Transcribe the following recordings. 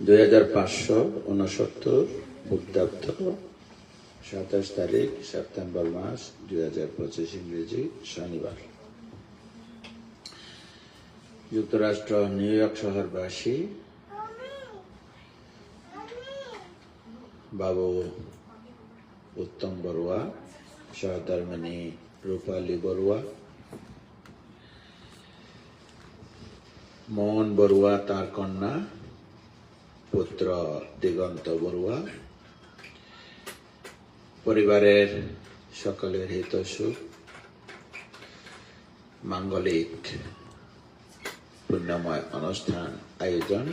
2569 পূর্বাব্দ 27 তারিখ সেপ্টেম্বর মাস 2025 ইংরেজি শনিবার। যুক্তরাষ্ট্র নিউ ইয়র্ক শহরবাসী বাবু উত্তম বড়ুয়া, সহধর্মিণী রূপালী বড়ুয়া, মোহন বড়ুয়া তার কন্যা, পুত্র দিগন্ত বড়ুয়া, পরিবারের সকলের হিতৈষী মাঙ্গলিক পুণ্যময় অনুষ্ঠান আয়োজন।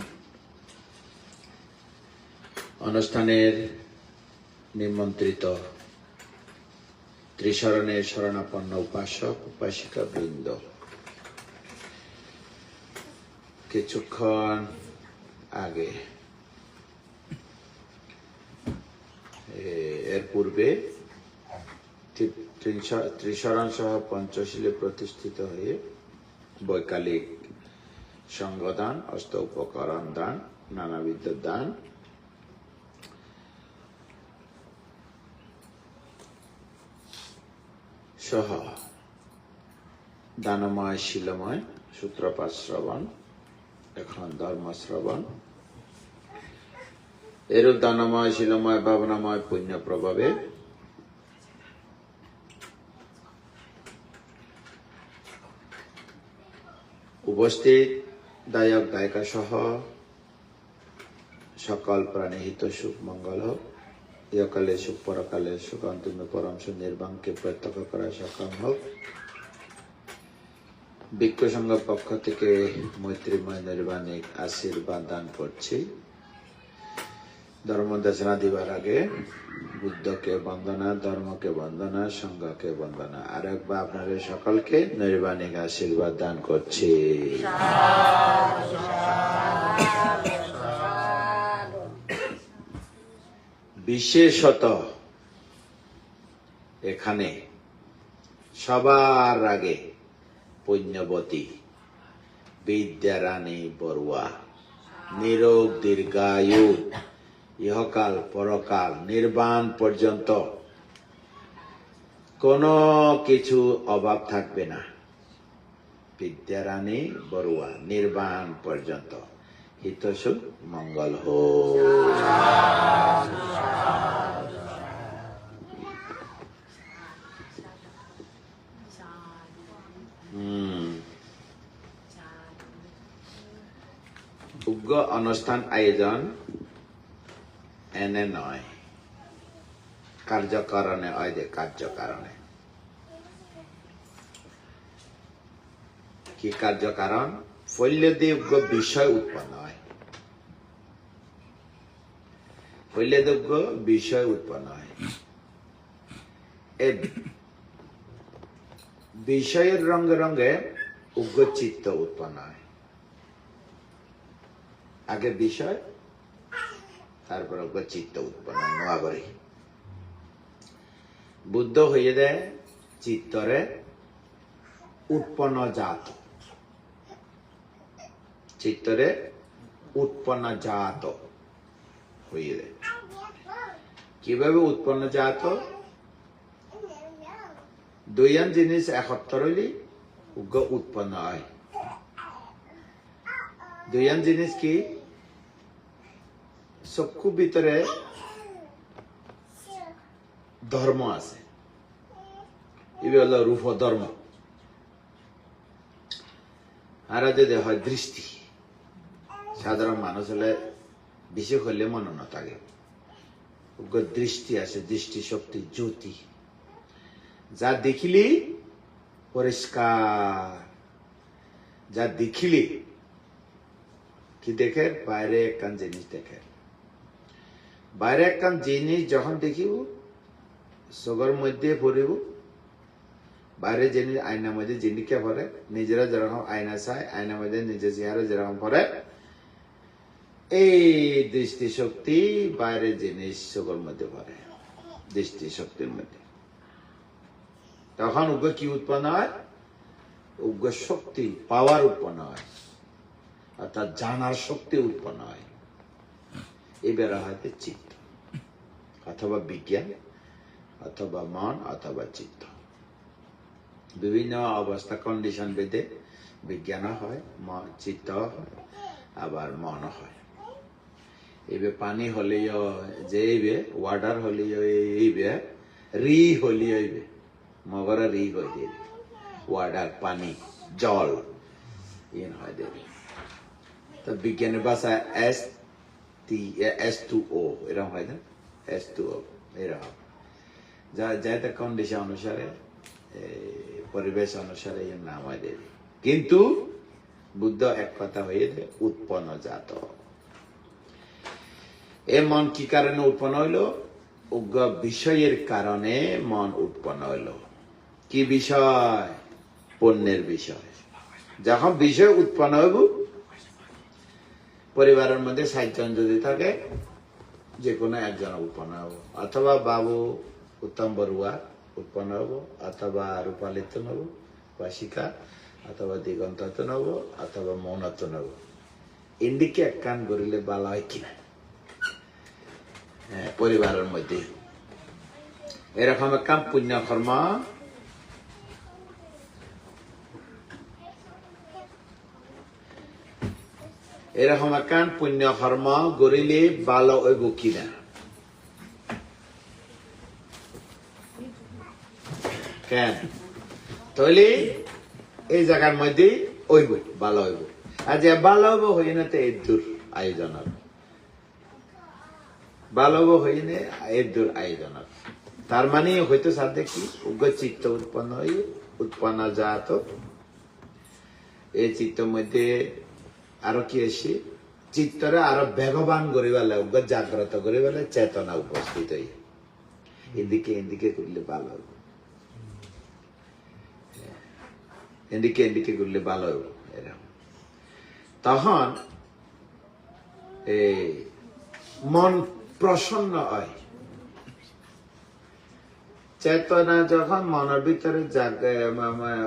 অনুষ্ঠানের নিমন্ত্রিত ত্রিশরণের শরণাপন্ন উপাসক উপাসিকা বৃন্দ, কিছুক্ষণ আগে এর পূর্বে ত্রিশরণ সহ পঞ্চশীলে প্রতিষ্ঠিত হয়ে বৈকালিক সঙ্গদান, অষ্ট উপকরণ দান, নানাবিধ দান, সহ দানময় শিলময় সূত্রপাত শ্রবণ, এখন ধর্ম শ্রবণ। এরূপ দানময় শিলময় ভাবনাময় পুণ্য প্রভাবে উপস্থিত দায়ক দায়িকা সহ সকল প্রাণী হিত সুখ মঙ্গল হোক, ইহকালে সুখ পরকালে সুখ, অন্তিম পরম নির্বাণকে প্রত্যক্ষ করা সক্ষম হোক। ভিক্ষ সংঘ পক্ষ থেকে মৈত্রীময় নির্বাণিক আশীর্বাদ দান করছি। ধর্ম দেশনা দিবার আগে বুদ্ধকে বন্দনা, ধর্মকে বন্দনা, সংঘকে বন্দনা। আর একবার আপনাদের সকলকে নির্বাণিক আশীর্বাদ দান করছি। বিশেষত এখানে সবার আগে পুণ্যবতী বিদ্যারানী বড়ুয়া, নিরোগ দীর্ঘায়ু, ইহকাল পরকাল নির্বাণ পর্যন্ত কোনো কিছু অভাব থাকবে না। বিদ্যারানী বড়ুয়া নির্বাণ পর্যন্ত হিতসুখ মঙ্গল হোক। উগ্র অনুষ্ঠান আয়োজন এনে নয়, কার্যকারণে হয় যে কার্যকারণে। কি কার্যকারণ? ফল্যদে উগ্র বিষয় উৎপন্ন হয়, ফল্যদে উগ্র বিষয় উৎপন্ন হয়। এই বিষয়ের রঙে রঙে উগ্র চিত্ত উৎপন্ন হয়। আগে বিষয়, তারপর উগ্র চিত্ত উৎপন্ন হয় নয়া করে। বুদ্ধ হয়ে দেয় চিত্তরে উৎপন্ন জাত, চিত্তরে উৎপন্ন জাত হয়ে দেয়। কিভাবে উৎপন্ন জাত? দুইয়ান জিনিস একত্র হইলে উগ্র উৎপন্ন হয়। দুইয়ান জিনিস কি? চক্ষু ভিতরে ধর্ম আছে, এগুলো হলো রূপ ধর্ম। আর যদি হয় দৃষ্টি, সাধারণ মানুষ হলে বেশি হলে মনে না থাকে। দৃষ্টি আছে, দৃষ্টি শক্তি জ্যোতি, যা দেখিলি পরিষ্কার, যা দেখিলি কি দেখে? বাইরে একখান জিনিস দেখে। বাইরে একখান জিনিস যখন দেখিব চোখের মধ্যে পড়িব। বাইরে জিনিস আয়নার মধ্যে জিনিসকে পড়ে, নিজেরা যেরকম আয়না চায়, আয়নার মধ্যে নিজের চেহারা যেরকম পড়ে, এই দৃষ্টি শক্তি বাইরে জিনিস চোখের মধ্যে পড়ে, দৃষ্টি শক্তির মধ্যে। তখন উগ্র কি উৎপন্ন হয়? উগ্র শক্তি, পাওয়ার উৎপন্ন হয়, অর্থাৎ জানার শক্তি উৎপন্ন হয়। এবারে হয়তো চিত্ত অথবা বিজ্ঞান অথবা মন অথবা চিত্ত বিভিন্ন অবস্থা কন্ডিশন ভেদে বিজ্ঞান হয় চিত্ত হয় আবার মন হয় এইবে পানি হলেও যে এইবে ওয়াটার হলেও এইবে রি হলেও এইবে মগরা রি হয়ে দিয়ে ওয়াটার পানি জল ইন হয় দেবে তো বিজ্ঞানের ভাষায় S2O এরকম হয় না S2O এরকম যাতে কন্ডিশন অনুসারে পরিবেশ অনুসারে এর নাম হয় দেবে কিন্তু বুদ্ধ এক কথা হয়ে উৎপন্ন জাত এ মন কি কারণে উৎপন্ন হইলো উগ্র বিষয়ের কারণে মন উৎপন্ন হইলো কি বিষয় পণ্যের বিষয় যখন বিষয় উৎপন্ন হইব পরিবারের মধ্যে ৬০ জন যদি থাকে যে কোনো একজন উৎপন্ন হব অথবা বাবু উত্তম বড়ুয়া উৎপন্ন হব অথবা রূপালিত নব বাসিকা অথবা দিগন্ত নব অথবা মৌনত নব ইন্দিকে এক কান করিলে ভালো হয় কিনা পরিবারের মধ্যে এরকম এক কাম পুণ্যকর্ম এরকম একখান পুণ্যকর্ম গড়িলে ভালো হইব কিনা কেন তাহলে এই জায়গার মধ্যে হইব ভালো হইব আর যে ভালো হইব হই না তো এর দূর আয়োজন ভালো হইব হই না এর দূর আয়োজন তার মানে হয়তো সাথে কি উগ্র চিত্ত উৎপন্ন জাত এই চিত্তের মধ্যে আরো কি আসে চিত্তরে আরো বেগবান করিবালে জাগ্রত করিবালে চেতনা উপস্থিত হই এদিকে করলে ভালো হবে এদিকে করলে ভালো হবে এরকম তখন মন প্রসন্ন হয় চেতনা যখন মনের ভিতরে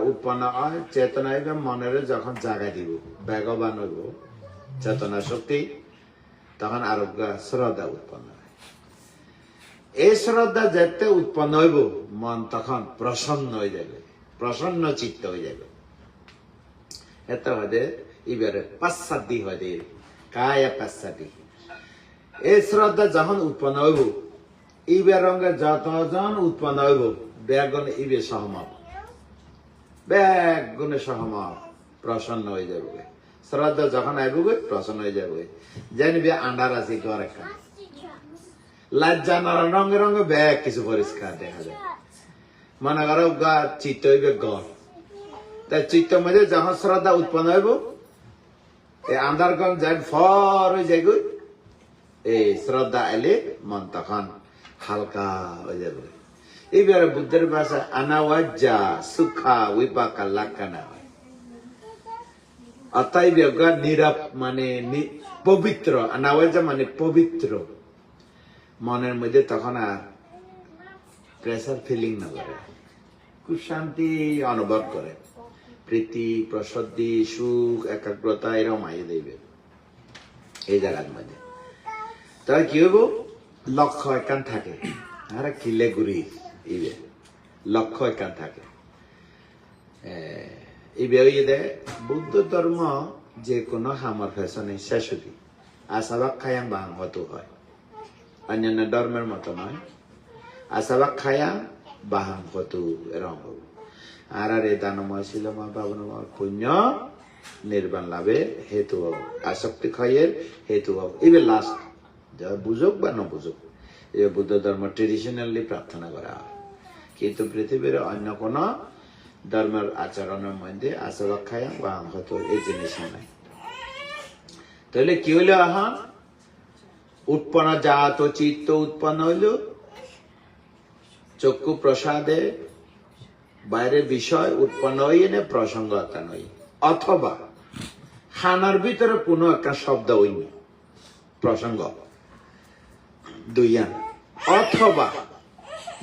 উৎপন্ন হয় চেতনা মনের যখন জায়গা দিব বেগবান হইব চেতনা শক্তি তখন আরোগ্য শ্রদ্ধা উৎপন্ন হয় এই শ্রদ্ধা যেতে উৎপন্ন হইব মন তখন প্রসন্ন হয়ে যাবে প্রসন্ন চিত্ত হয়ে যাবে এত হদে এবারে পাশ্চাত্যি হদে কায়া পাশ্চাত্যি এই শ্রদ্ধা যখন উৎপন্ন হইব ইবে রঙে যতজন উৎপন্ন হইব বেগুন ইবে সহমত বেগুনে সহমত প্রসন্ন হয়ে যাবে শ্রদ্ধা যখন আইব প্রসন্ন হয়ে যাবে জানিবে আন্ডার আছে ঘর একটা লজ্জা নারায়ণ রঙে রঙে ব্যাগ কিছু পরিষ্কার দেখা যায় মনে করো চিত্ত হইবে গড় তাই চিত্তের মধ্যে যখন শ্রদ্ধা উৎপন্ন হইব এই আন্ডার গম যাই ফর হয়ে যাইব এই শ্রদ্ধা এলে মন তখন হালকা হয়ে যাবে এইবারে বুদ্ধের ভাষা আনাওয়াজ্জা সুখা উইপাকা লাকানা অতএব নীরব মানে পবিত্র আনাওয়াজ্জা মানে পবিত্র মনের মধ্যে তখন আর প্রেসার ফিলিং না করে খুব শান্তি অনুভব করে প্রীতি প্রসদ্ধি সুখ একাগ্রতা এরকম আইয়ে দেবে এই জায়গার মধ্যে তাহলে কি হইব লক্ষ্য একান থাকে আর কিলে ঘুরি ইবে লক্ষ্য একান থাকে ইবে ওই দে বুদ্ধ ধর্ম যে কোনো হামার ফ্যাশনে শেষতি আশাবাক খায়াং বাং হতো হয় অন্যান্য ধর্মের মতো নয় আশাবাক খায়াং বাহাং হতো এরকম হব আর এ দানময় শিলময় পাবনময় পুণ্য নির্বাণ লাভের হেতু হোক আসক্তি ক্ষয়ের হেতু হোক ইবে লাস্ট যা বুঝুক বা না বুঝুক এই বুদ্ধ ধর্ম ট্রেডিশনালি প্রার্থনা করা হয় কিন্তু পৃথিবীর অন্য কোন ধর্মের আচরণের মধ্যে আশাবাক খায়াং বাহাং হতো এই জিনিস নাই তাহলে কি হইল এখন উৎপন্ন জাত চিত্ত উৎপন্ন হইল চক্ষু প্রসাদে বাইরের বিষয় উৎপন্ন হইয়ে না প্রসঙ্গতা নই অথবা খানার ভিতরে কোনো একটা শব্দ হইনি প্রসঙ্গ দুইয়ান অথবা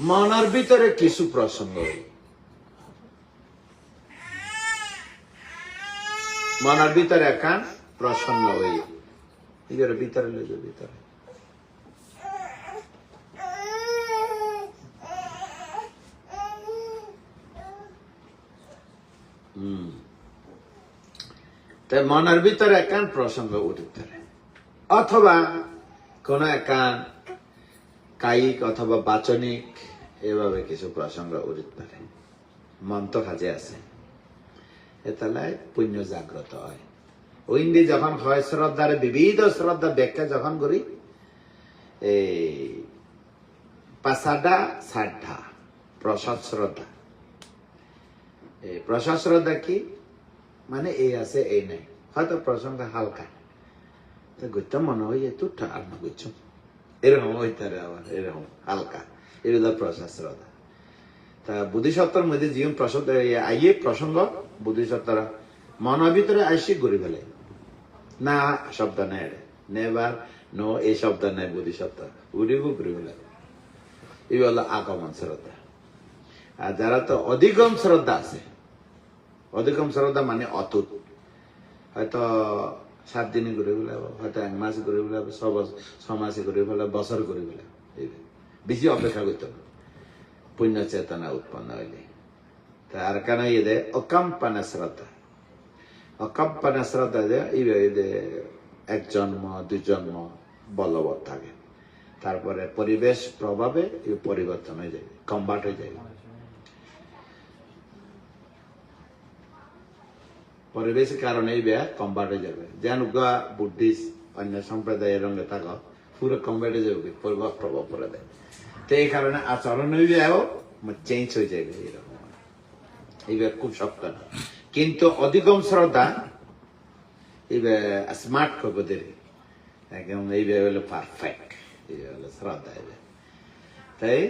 মনের ভিতরে কিছু প্রসঙ্গ হই মনের ভিতরে একান প্রসন্ন হই ভিতরে ভিতরে তাই মনের ভিতরে একান প্রসঙ্গ উঠতে পারে, অথবা কোন একান কায়িক অথবা বাচনিক এভাবে কিছু প্রসঙ্গ উঠতে পারে। মন তো কাজে আছে, এতালে পুণ্য জাগ্রত হয়। ওইন্দি যখন হয় শ্রদ্ধার বিবিধ শ্রদ্ধা ব্যাখ্যা যখন করি, এই পাসাডা সাড্ডা প্রসাদ শ্রদ্ধা। এই প্রসাদ শ্রদ্ধা কি মানে এই আছে এই নাই, হয়তো প্রসঙ্গ হালকা তো গইতে মনে হয় একটু আর না গইছ, এরকম হইতারে আবার এরকম হালকা, এগুলো প্রসাদ শ্রদ্ধা। তা বুদ্ধিসত্তার মধ্যে জীবন প্রসাদ আইয়ে প্রসঙ্গ বুদ্ধিসত্তার মনের ভিতরে আইসি ঘুরে ফেলে না, শব্দ নেই নেবার নো এই শব্দ নেই, বুদ্ধিসত্তা উড়িব ঘুরে ফেলে। এই হলো আগমন শ্রদ্ধা। আর যারা তো অধিগম শ্রদ্ধা আছে, অধিগম শ্রদ্ধা মানে অতুট, হয়তো 7 দিনে ঘুরে ফেলাবো, হয়তো 1 মাসে ঘুরে ফেলাবো, 6 মাসে ঘুরে ফেলাবো, বছর ঘুরে ফেলাবো, বেশি অপেক্ষা করতে হবে পুণ্য চেতনা উৎপন্ন হইলে। তার কারণে এদের অকম্পনা শ্রদ্ধা, অকম্পনা শ্রদ্ধা এদের 1 জন্ম 2 জন্ম বলবৎ থাকে, তারপরে পরিবেশ প্রভাবে পরিবর্তন হয়ে যায়, কনভার্ট হয়ে যায়। পরিবেশের কারণে এই ব্যাগ কনভার্ট হয়ে যাবে। যেন বুদ্ধিস্ট অন্য সম্প্রদায়ের রঙে থাকা পুরো কনভার্ট হয়ে যাবে, প্রভাব পড়ে দেয়। তো এই কারণে আচরণ চেঞ্জ হয়ে যাবে, এরকম এইবার খুব শক্ত না। কিন্তু অধিগম শ্রদ্ধা এইবার স্মার্ট করবো দেরি একদম, এইবার হলো পারফেক্ট, এইবার হলো শ্রদ্ধা। এবার তাই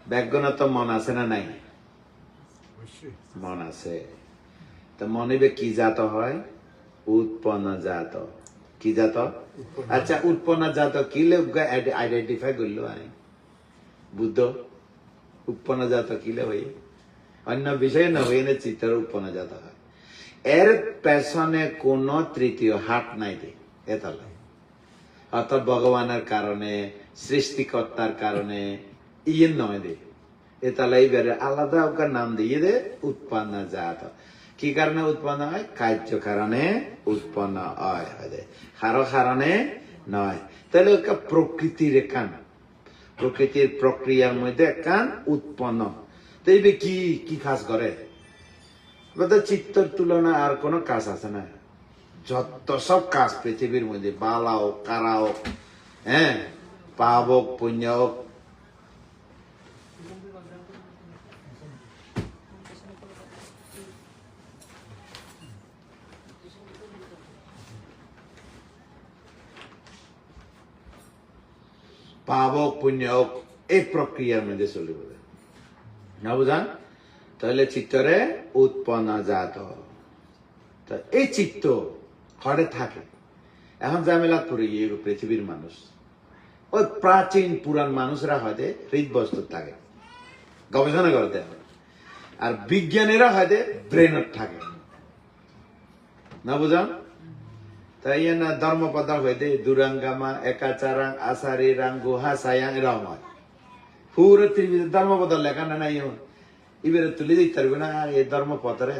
ব্যাজ্ঞানত তো মন আছে না নাই? মন আছে। তো মনে কি জাত হয়? উৎপন্ন জাত। কি জাত? আচ্ছা, উৎপন্ন জাত কি লোক আইডেন্টিফাই করলো আমি বুদ্ধ উৎপন্ন জাত কিলে হই, অন্য বিষয় না হই না, চিত্র উৎপন্ন জাত হয়। এর পেছনে কোন তৃতীয় হাত নাই দে, এতলা অর্থাৎ ভগবানের কারণে, সৃষ্টিকর্তার কারণে ইয়ে নয় দে, এতলা এইবারে আলাদা ওকার নাম দিয়ে দে উৎপন্ন জাত। কি কারণে উৎপন্ন হয়? কার্য কারণে উৎপন্ন হয়, কারো কারণে নয়। তাহলে ওকে প্রকৃতির একান, প্রকৃতির প্রক্রিয়ার মধ্যে একান উৎপন্ন। তো এই কি কি কাজ করে? চিত্তর তুলনা আর কোন কাজ আছে না? যত সব কাজ পৃথিবীর মধ্যে, বালা হোক কারা হোক, হ্যাঁ, পাপ হোক পুণ্য হোক, পাপ হোক পুণ্য হোক, এই প্রক্রিয়ার মধ্যে চলে যাবে না, বুঝান? তাহলে চিত্তরে উৎপন্ন জাত। এই চিত্ত ঘরে থাকে। এখন জামেলা করে পৃথিবীর মানুষ, ওই প্রাচীন পুরান মানুষরা হয়তো হৃদবস্তু থাকে, গবেষণা করতে হবে। আর বিজ্ঞানীরা হয়তো ব্রেনত থাকে না, বুঝান? তাই না ধর্মপদ হইতে দুরাঙ্গামা একাচারাং আসারিরাং গুহা সায়াং এরকম হয়। পুরো ত্রিবিধ ধর্মপদ লেখা না নাই, এবারে তুলে দিতে পারবে না এই ধর্মপথরে।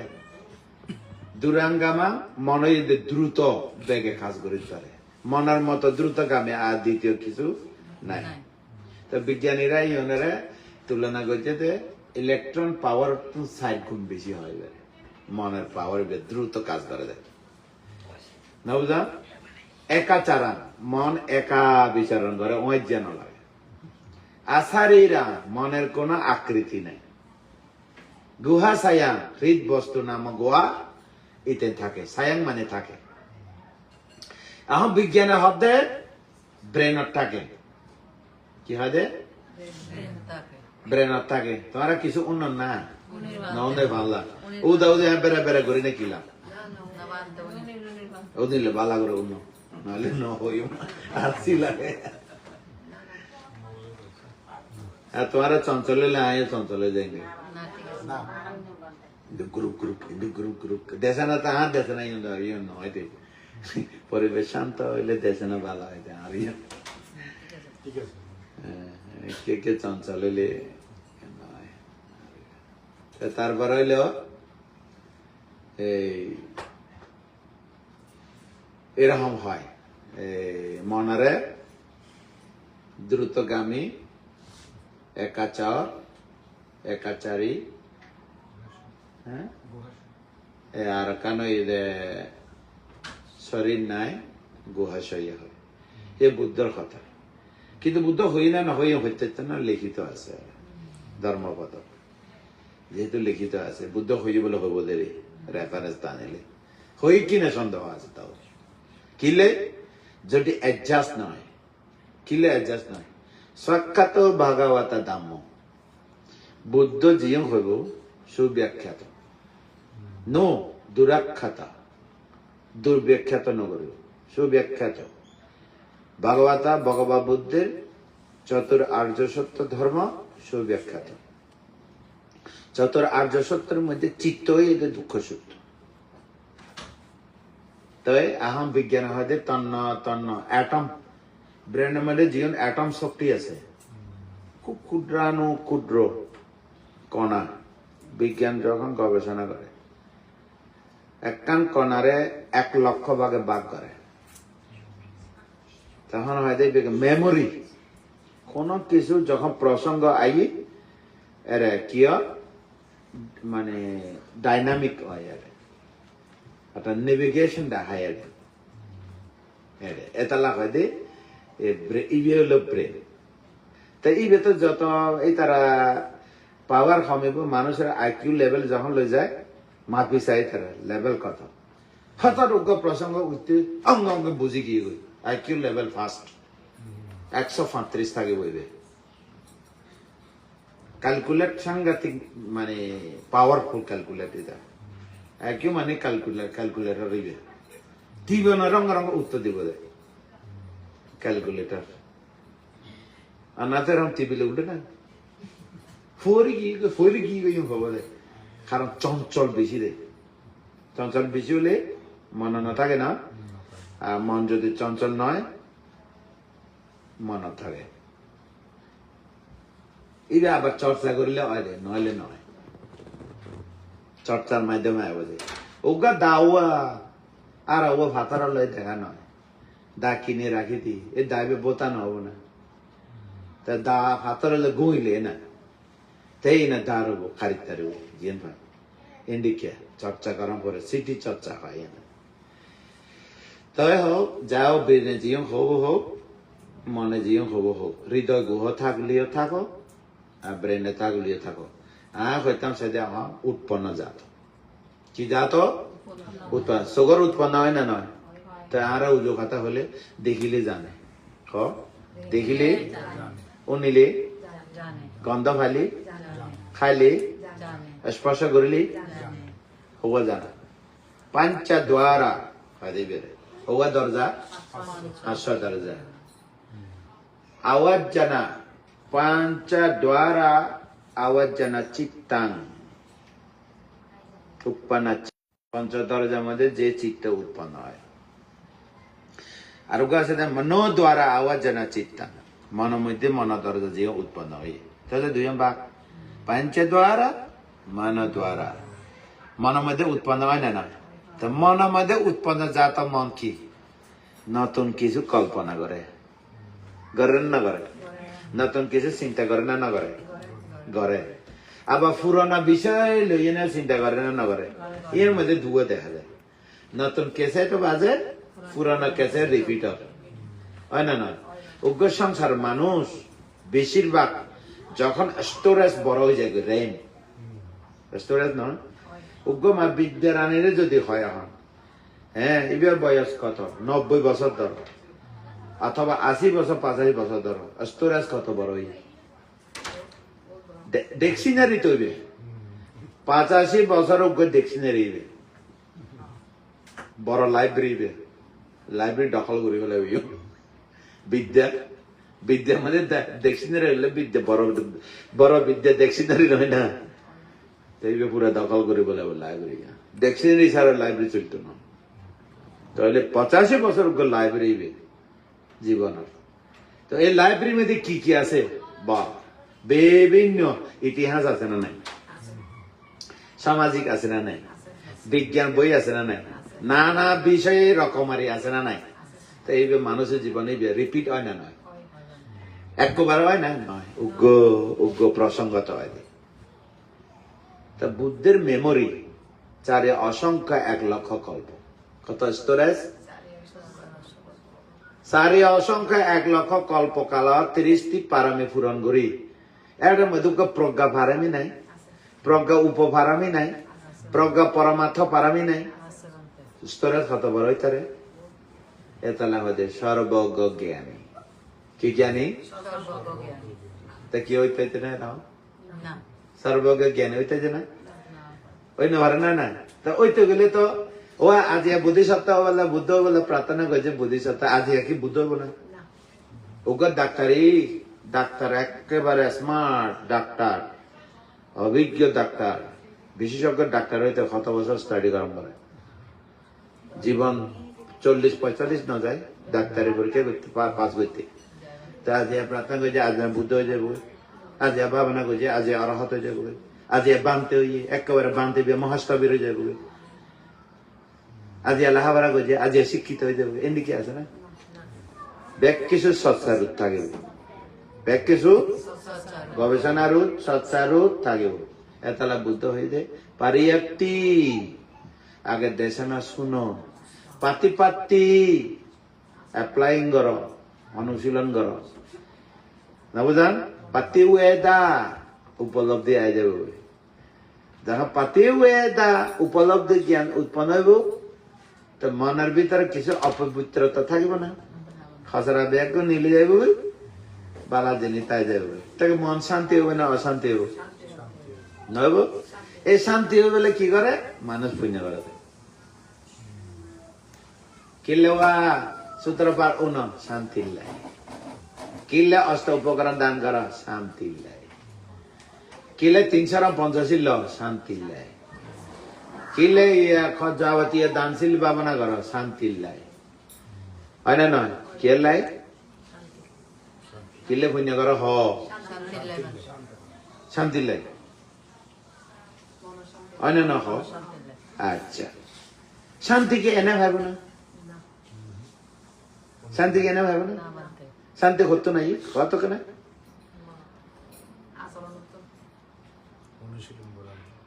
দুরাঙ্গামা মনে দ্রুত বেগে কাজ করতে পারে, মনের মতো দ্রুতগামী আর দ্বিতীয় কিছু নাই। তো বিজ্ঞানীরা ইউনেরা তুলনা করছে যে ইলেকট্রন পাওয়ার 60 গুণ বেশি হয়, মনের পাওয়ার দ্রুত কাজ করে দেয় না, বুঝা? একাচারাং মন একা বিচারণ করে, ওই যেন লাগে। আসারিরা মনের কোন আকৃতি নাই। গুহা সায়াং হৃদ বস্তু নাম গুহা ইতে থাকে, সায়াং মানে থাকে। এখন বিজ্ঞানের হদে ব্রেনত থাকে, কি হয়? ব্রেনত থাকে। তোমারা কিছু উন্নত না নন্দে ভাবলা উদা উদে বেড়া বেড়া করে না কিলাম ও দিলে বালা করে অন্য নাহলে ন হই আসি লাগে। আর তোমারা চঞ্চলে আয় চঞ্চলে যাইনি গ্রুপ গ্রুপ গ্রুপ গ্রুপ দেশে না তা হাত দেশে না ইয়ে নয়, পরিবেশ শান্ত হইলে দেশে না ভালো হয়। আর ইয়ে কে কে চঞ্চল হইলে নয়। তারপর হইল এই এরকম হয় মনারে দ্রুতগামী একাচর একাচারী হ্যাঁ আর কেন শরীর নাই গুহাশয় হয় এ বুদ্ধর কথা কিন্তু বুদ্ধ হই না হই হইতে না লিখিত আছে ধর্মপদ যেহেতু লিখিত আছে বুদ্ধ হই বলে হইব দেরি রেফারেন্স টানিলে হই কিনা সন্দেহ আছে তাও কিলে যদি অ্যাডজাস্ট নয় কিলে অ্যাডজাস্ট নয় সাক্ষাৎ ভাগবত দাম্য বুদ্ধ জিয়ং হইব সুব্যাখ্যাত নো দুরাখ্যাত দুর্ব্যাখ্যাত নগরীয় সুব্যাখ্যাত ভাগবতা ভগবান বুদ্ধের চতুর আর্য সত্য ধর্ম সুব্যাখ্যাত চতুর আর্য সত্যের মধ্যে চিত্ত এদের দুঃখ সত্য তাই আহম বিজ্ঞান হয়তো তন্ন তন্ন অ্যাটম ব্রেনের মধ্যে জীবন অ্যাটম শক্তি আছে খুব ক্ষুদ্রাণু ক্ষুদ্র কণা বিজ্ঞান যখন গবেষণা করে একখান কণারে 1 লক্ষ ভাগে ভাগ করে তখন হয়তো মেমোরি কোন কিছু যখন প্রসঙ্গ আই এর কি মানে ডাইনামিক হয় একটা নেভিগেশন দেখায় এটা হয় দে ইভে হলো ব্রেন তাই এই ভেতর যত এই তারা পাওয়ার কমিব মানুষের আইকিউ লেভেল যখন লই যায় মাপি চাই তারা লেভেল কত হঠাৎ উগ্র প্রসঙ্গ উঠতে অঙ্গ অঙ্গ বুঝি গিয়ে গই আইকিউ লেভেল ফার্স্ট 135 থাকে বইবে ক্যালকুলেট সাংঘাতিক মানে পাওয়ারফুল ক্যালকুলেট এটা আইকিউ মানে ক্যালকুলেটর হইবে দিব না রঙ রঙ উত্তর দিব দেয় ক্যালকুলেটর আর না তো এরকম টিভিলে উঠে না ফরি গিয়ে খবর দেয় কারণ চঞ্চল বেশি দেয় চঞ্চল বেশি হলে মন না থাকে না আর মন যদি চঞ্চল নয় মন থাকে এই আবার চর্চা করলে হয় রে নইলে নয় চর্চার মাধ্যমে বোঝে ওগা দাওয়া আর ও ভাতার লয় দেখা নয় দা কিনে রাখি দি এ দাইবে বোতানো হবো না তা দা ভাতার হলে গইলে না তাই না দার হবো খারিদার হবো জিন ভাই ইন্ডিকে চর্চা করার পরে সিটি চর্চা হয় না তাই হোক যাও ব্রেনে জিয়ং হবো হোক মনে জিয়ং হবো হোক হৃদয় গুহ থাকলেও থাকো আর ব্রেনে থাকলেও থাকো হইতাম সেটা আমার উৎপন্ন জাত কি জাত উৎপন্ন সুগার উৎপন্ন হয় না নয় তা আর উজো কথা হলে দেখিলে জানে দেখিলে উনিলে গন্ধ ফালি খাইলে স্পর্শ করিলে হওয়া জানা পাঞ্চা দ্বারা হওয়া দরজা হাস্য দরজা আওয়াজ জানা পাঞ্চা দ্বারা আওয়াজ জানা চিত্তাং উৎপন্ন পঞ্চ দরজার মধ্যে যে চিত্ত উৎপন্ন হয় আর আছে মনো দ্বারা আওয়াজ জানা চিত্তাং মন মধ্যে মন দরজা যে উৎপন্ন হয় তাহলে দুই ভাগ পঞ্চ দ্বারা মন দ্বারা মন মধ্যে উৎপন্ন হয় না তো মন মধ্যে উৎপন্ন জাত মন কি নতুন কিছু কল্পনা করে করেন না করে নতুন কিছু চিন্তা করে না করে করে আবার পুরোনো বিষয় লইয়ে না চিন্তা করে না করে এর মধ্যে দুয়া দেখা যায় নতুন কেসে তো বাজে পুরানো কেসে রিপিট হয় না নয় উগ্র সংসার মানুষ বেশিরভাগ যখন স্টোরেজ বড় হয়ে যায় রেম স্টোরেজ নয় উগ্র মা বিদ্যা রানীর যদি হয় এখন হ্যাঁ এবার বয়স কত 90 বছর ধর অথবা 80 বছর 85 বছর ধর স্টোরেজ কত বড় হয়ে ডিকশনারি তৈরি 85 বছর উগ্র ডিকশনারি বড় লাইব্রেরি দখল করি ফেলে বিদ্যা মানে ডিকশনারি হলে বিদ্যা বড় বিদ্যা ডিকশনারি নয় না পুরা দখল করে বলে লাইব্রেরি ডিকশনারি ছাড়া লাইব্রেরি চলতো না তাহলে 85 বছর লাইব্রেরি জীবন তো এই লাইব্রেরির মধ্যে কি কি আছে বা বিভিন্ন ইতিহাস আছে না নাই সামাজিক আছে না নাই বিজ্ঞান বই আছে না নাই নানা বিষয়ে রকমারি আছে না নাই? তো এই মানুষের জীবনে রিপিট হয় না নয়? একবার হয় না নয়, উগ্র প্রসঙ্গত হয়। তা বুদ্ধের মেমোরি চারে অসংখ্য 1,00,000 কল্প। কত স্টোরেজ? চারি অসংখ্য 1,00,000 কল্প কাল 30টি পারামি পূরণ করি। এর মধ্যে প্রজ্ঞা পারামি নাই, প্রজ্ঞা উপপারামি নাই, প্রজ্ঞা পরমার্থ পারামি নাই। স্টোরেজ কত বড় হইতারে? এতলা হইতে সর্বজ্ঞ জ্ঞানী। কি জ্ঞানী? তা কি হইতে না? সর্বজ্ঞ জ্ঞানী হইতেছে না? ওই না পারে না? তা ওইতে গেলে তো ও আজি বুদ্ধিসত্তা বলে বুদ্ধ বলে প্রার্থনা করছে বুদ্ধিসত্তা, আজি কি বুদ্ধ হইব না? ওগর ডাক্তার একেবারে স্মার্ট ডাক্তার, অভিজ্ঞ ডাক্তার, বিশেষজ্ঞ ডাক্তার হইতে কত বছর স্টাডি করার পরে জীবন 40-45 না যায় ডাক্তারি পরীক্ষা করতে পাস করতে। তা আজি প্রার্থনা করছে আজ বুদ্ধ হয়ে যাবো, আজ ভাবনা করছে আজ অরহত হয়ে যাবো, আজ বানতে হইয়ে একেবারে বানতে মহাস্তবীর হয়ে যাবো, আজ লেখাপড়া করছে আজ শিক্ষিত হয়ে যাবো। এদিকে আছে না? ব্যাগ কিছু সৎসারুত থাকে, ব্যাগ কিছু গবেষণারুত সৎসারুত থাকে। এতলা বুদ্ধ হয়ে যায় পারি একটি আগে দেশে না শুনো পাতি পাতি অ্যাপ্লাইং করো, অনুশীলন করো না বুঝান? পাতি ওয়েদা উপলব্ধি আই যাবে। যখন পাতি ওয়েদা উপলব্ধি জ্ঞান উৎপন্ন হইব তো মনের ভিতরে কিছু অপবিত্রতা থাকবে না, খসরা ব্যাগ নিলে যাইব, বালা জিনিস তাই যাবে। তাকে মন শান্তি হবে না অশান্তি হবে? নব এই শান্তি হবে বলে কি করে মানুষ পুণ্য করে। কিনলে সূত্রপাত শান্তি লাই, কিনলে অষ্ট উপকরণ দান করা শান্তি লাই, কিনলে 350 শান্তি লাই, কিনলে যাবতীয় দানশীল ভাবনা করো শান্তি লাই, হয় না নয়? কে লাই? কিনলে পুণ্য করো শান্তি লাই, হয় না? আচ্ছা, শান্তিকে এনে ভাব না, শান্তিকে এনে ভাব না, শান্তি করতো নাই কত কেন?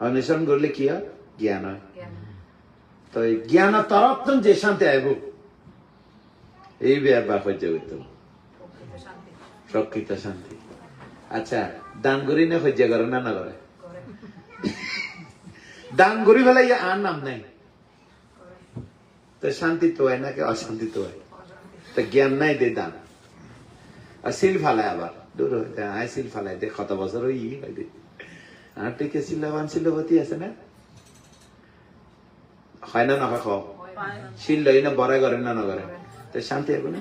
অনুসরণ করলে কি হয়? জ্ঞান হয়। তো জ্ঞান তরফ যে শান্তি আইব এই ব্যাপার হইতে হইতো প্রকৃত শান্তি। আচ্ছা, দান করি না হইয়া করে না না করে? দান করি ফেলে আর নাম নাই তো শান্তি তো হয় নাকি অশান্তি তো হয়? তো জ্ঞান নাই দে দান আর সিল ফালায় আবার দূর হইতে আয় সিল ফালাই দে কত বছর ওই দে আর টিকে শিল্লাবান শিল্লবতী আছে না? হয় না? নখা খাও শিল লই না বড়াই করে না না করে তো শান্তি হবে না?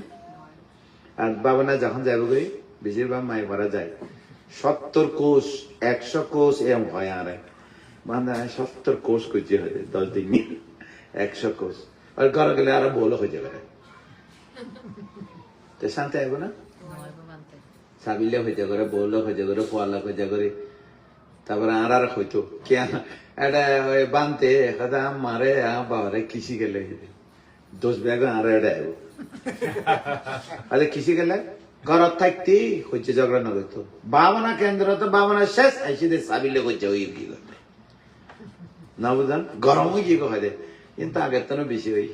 আর বাবা না যখন যাবো করি বেশিরভাগ মাই ভরা যায় 70 কোষ 100 কোষ এরম হয়। আর মানে 70 কোষ করছে হয়ে 10 দিন 100 কোষ আর ঘরে গেলে আরো বলো হয়ে যাবে তো শান্তি আসবো না? সাবিলে হইতে করে বৌলো হইতে করে পোয়ালা হইতে করে তারপরে আর হইতো কে এটা বানতে কথা মারে বাবারে কৃষি গেলে 10 ব্যাগ আর এটা আইব আরে কৃষি গেলে ঘরত থাকতি হইছে ঝগড়া না হইতো ভাবনা কেন্দ্র তো ভাবনা শেষ আইসি দে সাবিলে হইছে ওই কি করতে না বুঝান গরম হয়ে কি কয় দে কিন্তু আগের তো বেশি হই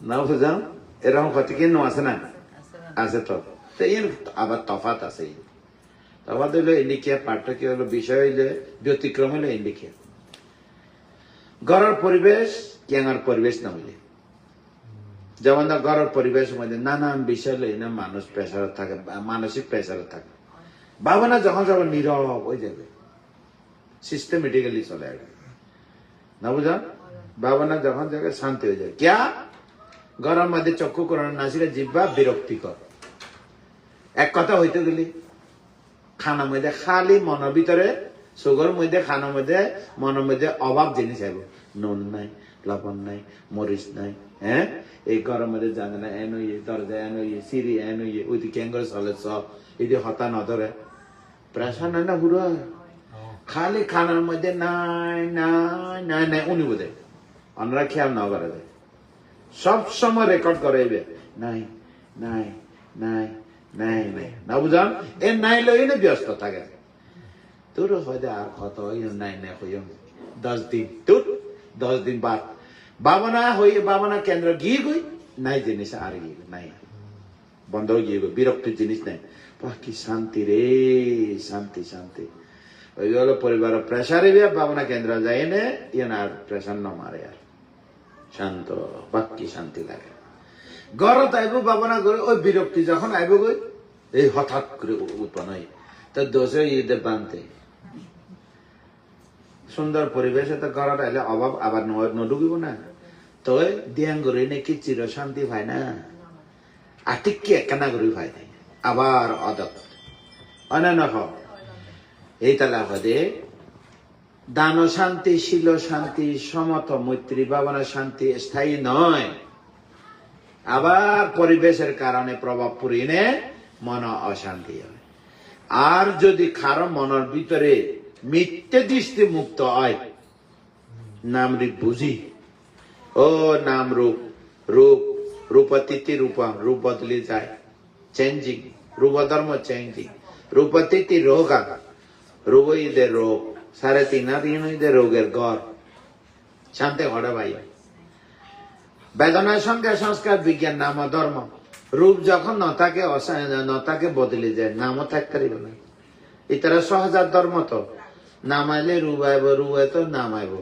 না বুঝান এরকম কথা কেন আছে না? আছে তো এর আবার তফাৎ আছে। তফাৎ হইলো ইন্ডিকিয়া পার্থক্য হলো বিষয় হইলে ব্যতিক্রম হইলো ইন্ডিকিয়া। ঘরের পরিবেশ জ্ঞানের পরিবেশ না হইলে যেমন ঘরের পরিবেশের মধ্যে নানান বিষয় হইলে না মানুষ প্রেসার থাকে, মানসিক প্রেসার থাকে, ভাবনা যখন যখন নীরব হয়ে যাবে সিস্টেমেটিক্যালি চলে আসবে না বুঝান? ভাবনা যখন জায়গায় শান্তি হয়ে যাবে ক্যা ঘরের মধ্যে চক্ষু করানো নাসিকা জিহ্বা বিরক্তিকর। এক কথা হইতে গেলি খানার মধ্যে খালি মনের ভিতরে সুগর মধ্যে খানার মধ্যে মনের মধ্যে অভাব জিনিস আইব, নুন নাই, লবণ নাই, মরিচ নাই, হ্যাঁ এই ঘরের মধ্যে জানে না এন হইয়ে দরজা এন হইয়ে সিঁড়ি এন হইয়ে ওই দিকে ক্যাঙ্গর চলে সব এই যে হতা নধরে প্রেশার নাই না পুরো খালি খানার মধ্যে নাই নাই নাই নাই উনি বোধ অন্যরা খেয়াল না করে দেয়, সব সময় রেকর্ড করে নাই নাই নাই নাই নাই না বুঝান এ নাই লই না ব্যস্ত থাকে তোর হয়তো আর কত নাই নাই হইম 10 দিন তোর 10 দিন বাদ বাবনা কেন্দ্র গিয়ে গই নাই জিনিস আর গিয়ে নাই বন্ধ গিয়ে গই বিরক্তির জিনিস নাই কি শান্তি রে শান্তি শান্তি ওই হলো পরিবার প্রেসারে বাবনা কেন্দ্র যায় না ইয়ান আর প্রেসার ন মারে আর শান্ত বাকি শান্তি লাগে ঘরত আইব বাবনা করে ওই বিরক্তি যখন আইব গই এই হঠাৎ করে উৎপন্ন হয় তো দোষে ঈদে বানতে সুন্দর পরিবেশে তো ঘরত আইলে অভাব আবার নডুকিব না তো দিয়াং করে নাকি চির শান্তি ভাই না আটিকে একখানা করে ভাই নাই আবার অদক অনান্য এই তালা হদে দান শান্তি শিল শান্তি সমত মৈত্রী ভাবনা শান্তি স্থায়ী নয় আবার পরিবেশের কারণে প্রভাব পড়িনে মন অশান্তি হয় আর যদি কারো মনের ভিতরে মিথ্যে দৃষ্টি মুক্ত হয় নাম রূপ বুঝি ও নাম রূপ রূপ রূপতিথি রূপম রূপ বদলে যায় চেঞ্জিং রূপ ধর্ম চেঞ্জিং রূপতিথি রোগ রোগ ঈদের রোগ 3.5 দিন ঈদের রোগের গড় শান্তি ঘটে ভাই বেদনার সঙ্গে সংস্কার বিজ্ঞান নাম ধর্ম রূপ যখন নতাকে বদলে যায় নামও থাকতে পারবে না এটারা সহজাত ধর্ম তো নাম আইলে রূপ আইব রূপ তো নাম আইব